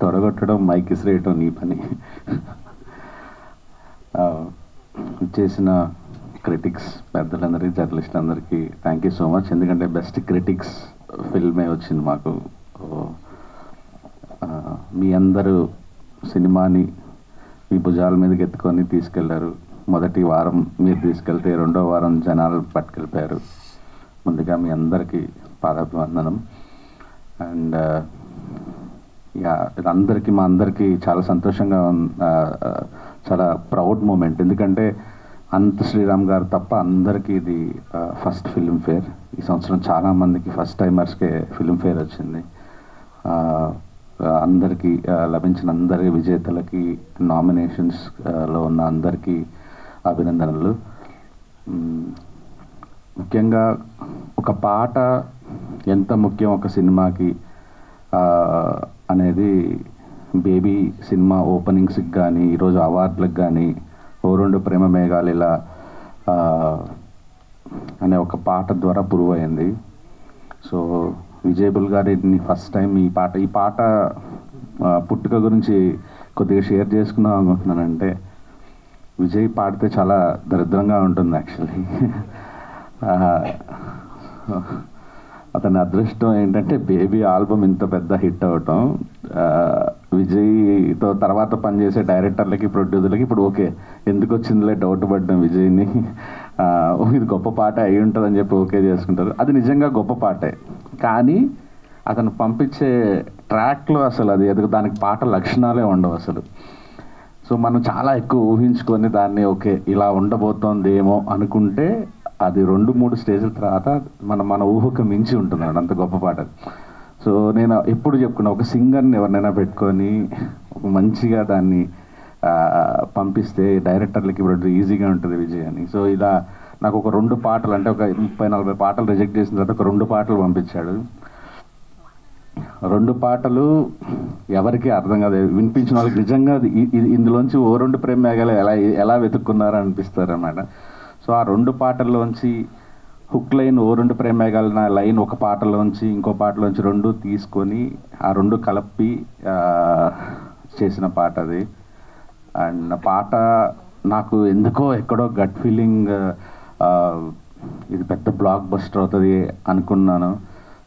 తొడగొట్టడం mic ఇసిరేయటం నీ పని. చేసిన క్రిటిక్స్ పెద్దలందరికీ, జర్నలిస్టులందరికీ థ్యాంక్ యూ సో మచ్. ఎందుకంటే బెస్ట్ క్రిటిక్స్ ఫిల్మే వచ్చింది మాకు. మీ అందరూ సినిమాని మీ భుజాల మీదకి ఎత్తుకొని తీసుకెళ్లారు. మొదటి వారం మీరు తీసుకెళ్తే రెండో వారం జనాలు పట్టుకెళ్ళిపోయారు. ముందుగా మీ అందరికీ పాదాభివందనం. అండ్ ఇది మా అందరికీ చాలా సంతోషంగా, చాలా ప్రౌడ్ మూమెంట్. ఎందుకంటే అనంత శ్రీరామ్ గారు తప్ప అందరికీ ఇది ఫస్ట్ ఫిల్మ్ఫేర్. ఈ సంవత్సరం చాలామందికి ఫస్ట్ టైమర్స్కే ఫిల్మ్ఫేర్ వచ్చింది. అందరికీ లభించిన అందరి విజేతలకి, నామినేషన్స్లో ఉన్న అందరికీ అభినందనలు. ముఖ్యంగా ఒక పాట ఎంత ముఖ్యం ఒక సినిమాకి అనేది బేబీ సినిమా ఓపెనింగ్స్కి కానీ, ఈరోజు అవార్డులకు కానీ, ఓ రెండు ప్రేమ మేఘాలు ఇలా అనే ఒక పాట ద్వారా ప్రూవ్ అయింది. సో విజయబుల్ గారిని ఫస్ట్ టైం ఈ పాట పుట్టుక గురించి కొద్దిగా షేర్ చేసుకుందాం అనుకుంటున్నానంటే, విజయ్ పాడితే చాలా దరిద్రంగా ఉంటుంది యాక్చువల్లీ. అతని అదృష్టం ఏంటంటే బేబీ ఆల్బమ్ ఇంత పెద్ద హిట్ అవ్వటం. విజయ్తో తర్వాత పనిచేసే డైరెక్టర్లకి, ప్రొడ్యూసర్లకి ఇప్పుడు ఓకే ఎందుకు వచ్చిందిలే డౌట్ పడ్డాం విజయ్ని, ఇది గొప్ప పాట అయి ఉంటుందని చెప్పి ఓకే చేసుకుంటారు. అది నిజంగా గొప్ప పాటే, కానీ అతను పంపించే ట్రాక్లో అసలు అది దానికి పాట లక్షణాలే ఉండవు అసలు. సో మనం చాలా ఎక్కువ ఊహించుకొని దాన్ని ఓకే ఇలా ఉండబోతోందేమో అనుకుంటే అది 2-3 స్టేజ్ల తర్వాత మన ఊహకు మించి ఉంటుంది అంత గొప్ప పాట. సో నేను ఎప్పుడు చెప్పుకున్నా, ఒక సింగర్ని ఎవరినైనా పెట్టుకొని ఒక మంచిగా దాన్ని పంపిస్తే డైరెక్టర్లకి ఇప్పుడు ఈజీగా ఉంటుంది విజయ్ అని. సో ఇలా నాకు ఒక 2 పాటలు, అంటే ఒక 30-40 పాటలు రిజెక్ట్ చేసిన తర్వాత ఒక 2 పాటలు పంపించాడు. 2 పాటలు ఎవరికి అర్థం కాదు, వినిపించిన వాళ్ళకి నిజంగా ఇందులోంచి ఓ 2 ప్రేమ మేఘాలు ఎలా వెతుక్కున్నారో అనిపిస్తారు అన్నమాట. సో ఆ 2 పాటల్లోంచి హుక్ లైన్ ఓ 2 ప్రేమ మేఘాలు నా లైన్ ఒక పాటలోంచి ఇంకో పాటలోంచి 2 తీసుకొని ఆ 2 కలిపి చేసిన పాట అది. అండ్ పాట నాకు ఎందుకో ఎక్కడో గట్ ఫీలింగ్ ఇది పెద్ద బ్లాక్ బస్టర్ అవుతుంది అనుకున్నాను.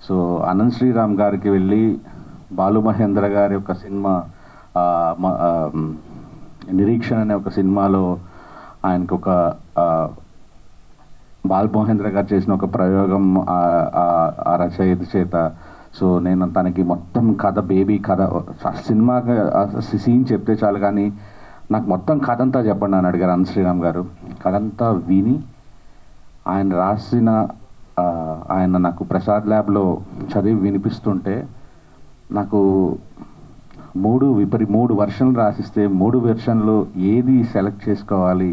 సో అనంత్ శ్రీరామ్ గారికి వెళ్ళి బాలు మహేంద్ర గారి ఒక సినిమా నిరీక్షణ అనే ఒక సినిమాలో ఆయనకు ఒక బాల్ మహేంద్ర గారు చేసిన ఒక ప్రయోగం ఆ రచయిత చేత, సో నేను తనకి మొత్తం కథ, బేబీ కథ, సినిమా సీన్ చెప్తే చాలు కానీ నాకు మొత్తం కథ అంతా చెప్పండి అని అడిగారు అనంత్ శ్రీరామ్ గారు. కథ అంతా విని ఆయన రాసిన ఆయన నాకు ప్రసాద్ ల్యాబ్లో చదివి వినిపిస్తుంటే నాకు 3 వెర్షన్లు రాసిస్తే 3 వెర్షన్లు ఏది సెలెక్ట్ చేసుకోవాలి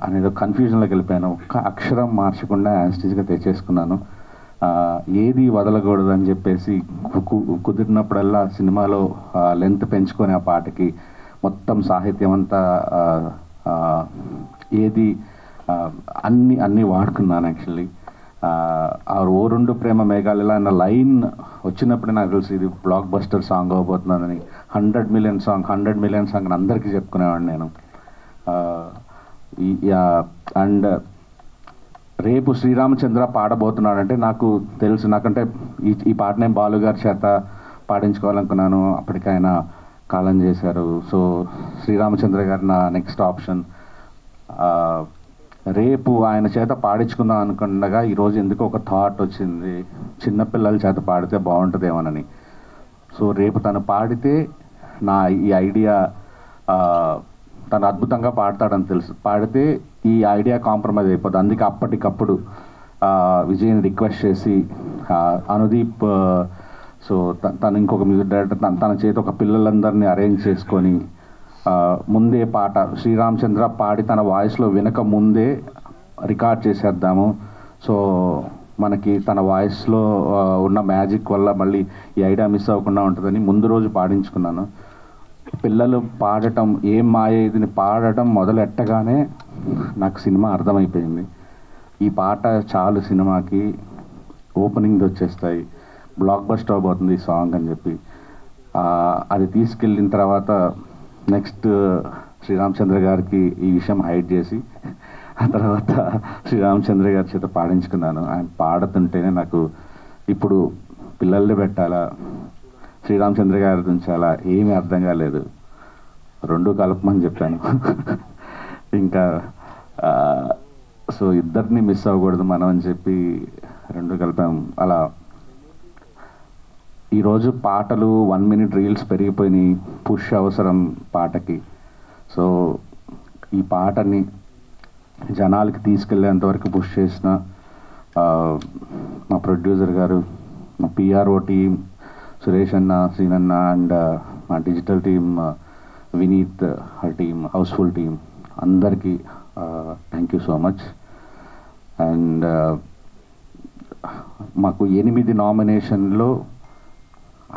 అనేది కన్ఫ్యూజన్లోకి వెళ్ళిపోయాను. ఒక్క అక్షరం మార్చకుండా యాస్టీజ్గా తెచ్చేసుకున్నాను. ఏది వదలకూడదు అని చెప్పేసి కుదిరినప్పుడల్లా సినిమాలో లెంత్ పెంచుకొని ఆ పాటకి మొత్తం సాహిత్యం అంతా ఏది అన్నీ వాడుకున్నాను యాక్చువల్లీ. ఆ ఓ 2 ప్రేమ మేఘాలు అన్న లైన్ వచ్చినప్పుడే నాకు తెలిసి ఇది బ్లాక్ బస్టర్ సాంగ్ అవ్వబోతున్నానని. 100 మిలియన్ సాంగ్ అని అందరికీ చెప్పుకునేవాడిని నేను. అండ్ రేపు శ్రీరామచంద్ర పాడబోతున్నాడంటే నాకు తెలుసు, నాకంటే ఈ పాట నేను బాలుగారి చేత పాడించుకోవాలనుకున్నాను, అప్పటికి ఆయన కాలం చేశారు. సో శ్రీరామచంద్ర గారు నా నెక్స్ట్ ఆప్షన్. రేపు ఆయన చేత పాడించుకుందాం అనుకుండగా ఈరోజు ఎందుకు ఒక థాట్ వచ్చింది, చిన్నపిల్లల చేత పాడితే బాగుంటుందేమోనని. సో రేపు తను పాడితే నా ఈ ఐడియా, తను అద్భుతంగా పాడతాడని తెలుసు, పాడితే ఈ ఐడియా కాంప్రమైజ్ అయిపోతుంది. అందుకే అప్పటికప్పుడు విజయ్ని రిక్వెస్ట్ చేసి అనుదీప్, సో తను ఇంకొక మ్యూజిక్ డైరెక్టర్, తన చేతి ఒక పిల్లలందరినీ అరేంజ్ చేసుకొని ముందే పాట శ్రీరామచంద్ర పాడి తన వాయిస్లో వినక ముందే రికార్డ్ చేసేద్దాము. సో మనకి తన వాయిస్లో ఉన్న మ్యాజిక్ వల్ల మళ్ళీ ఈ ఐడియా మిస్ అవ్వకుండా ఉంటుందని ముందు రోజు పాడించుకున్నాను. పిల్లలు పాడటం, ఏం మాయ ఇదిని పాడటం మొదలెట్టగానే నాకు సినిమా అర్థమైపోయింది. ఈ పాట చాలు సినిమాకి, ఓపెనింగ్ వచ్చేస్తాయి, బ్లాక్ బస్టర్ అవబోతుంది ఈ సాంగ్ అని చెప్పి. అది తీసుకెళ్ళిన తర్వాత నెక్స్ట్ శ్రీరామచంద్ర గారికి ఈ విషయం హైడ్ చేసి ఆ తర్వాత శ్రీరామచంద్ర గారి చేత పాడించుకున్నాను. ఆయన పాడుతుంటేనే నాకు ఇప్పుడు పిల్లల్ని పెట్టాలా, శ్రీరామచంద్ర గారి ఉంచాలా ఏమీ అర్థం కాలేదు. రెండు కలపమని చెప్పాను. ఇంకా సో ఇద్దరిని మిస్ అవ్వకూడదు మనం అని చెప్పి రెండు కలిపాం. అలా ఈరోజు పాటలు 1 minute రీల్స్ పెరిగిపోయినాయి, పుష్ అవసరం పాటకి. సో ఈ పాటని జనాలకి తీసుకెళ్ళేంతవరకు పుష్ చేసిన మా ప్రొడ్యూసర్ గారు, మా పిఆర్ఓ టీం, సురేష్ అన్న, సీనన్న అండ్ మా డిజిటల్ టీం వినీత్, ఆ టీం, హౌస్ఫుల్ టీం అందరికీ thank you so much. And మాకు 8 నామినేషన్లో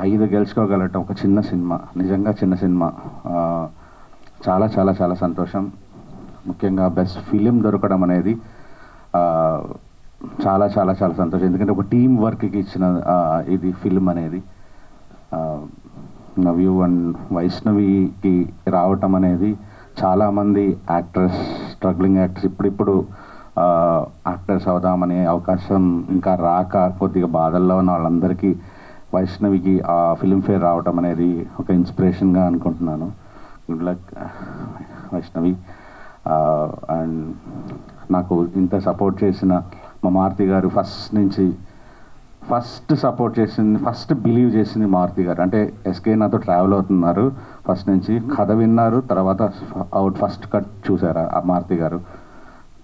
5 గెలుచుకోగలటం ఒక చిన్న సినిమా, నిజంగా చిన్న సినిమా. చాలా చాలా చాలా సంతోషం. ముఖ్యంగా బెస్ట్ ఫిలిం దొరకడం అనేది చాలా చాలా చాలా సంతోషం. ఎందుకంటే ఒక టీం వర్క్కి ఇచ్చిన ఇది ఫిలిం అనేది. నవ్యూ అండ్ వైష్ణవికి రావటం అనేది చాలామంది యాక్టర్స్, స్ట్రగ్లింగ్ యాక్టర్స్ ఇప్పుడిప్పుడు యాక్టర్స్ అవుదామనే అవకాశం ఇంకా రాక కొద్దిగా బాధల్లో ఉన్న వాళ్ళందరికీ వైష్ణవికి ఆ ఫిల్మ్ఫేర్ రావటం అనేది ఒక ఇన్స్పిరేషన్గా అనుకుంటున్నాను. Good luck Vaishnavi. అండ్ నాకు ఇంత సపోర్ట్ చేసిన మా మారుతి గారు, ఫస్ట్ సపోర్ట్ చేసింది, ఫస్ట్ బిలీవ్ చేసింది మారుతి గారు. అంటే ఎస్కే నాతో ట్రావెల్ అవుతున్నారు ఫస్ట్ నుంచి, కథ విన్నారు, తర్వాత ఫస్ట్ కట్ చూసారా ఆ మారుతి గారు.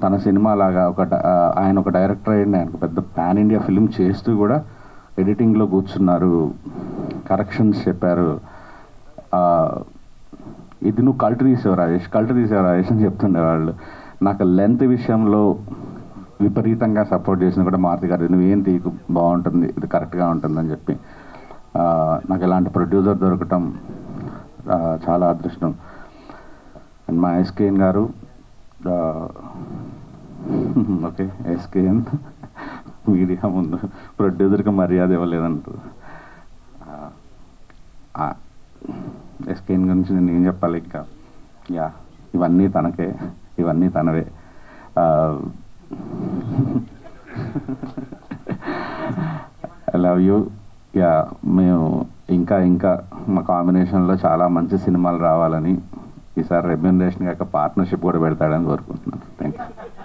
తన సినిమా లాగా ఆయన ఒక డైరెక్టర్ అయ్యండి, ఆయన పెద్ద పాన్ ఇండియా ఫిల్మ్ చేస్తూ కూడా ఎడిటింగ్లో కూర్చున్నారు, కరెక్షన్స్ చెప్పారు. ఇది నువ్వు కల్ట్ తీసావు రాజేష్ అని చెప్తుండేవాళ్ళు. నాకు లెంత్ విషయంలో విపరీతంగా సపోర్ట్ చేసిన కూడా మారుతి గారు, నువ్వేం తీకు బాగుంటుంది, ఇది కరెక్ట్గా ఉంటుందని చెప్పి. నాకు ఇలాంటి ప్రొడ్యూసర్ దొరకటం చాలా అదృష్టం. అండ్ మా ఎస్కేఎన్ గారు, ఓకే ఎస్కేఎన్ మీడియా ముందు ప్రొడ్యూసర్కి మర్యాద ఇవ్వలేదంటారు. ఎస్కేఎన్ గురించి నేను ఏం చెప్పాలి ఇంకా. ఇవన్నీ తనకే, ఇవన్నీ తనవే. I love you. మేము ఇంకా మా కాంబినేషన్లో చాలా మంచి సినిమాలు రావాలని, ఈసారి రెమ్యూనరేషన్ కాక పార్ట్నర్షిప్ కూడా పెడతాడని కోరుకుంటున్నాను.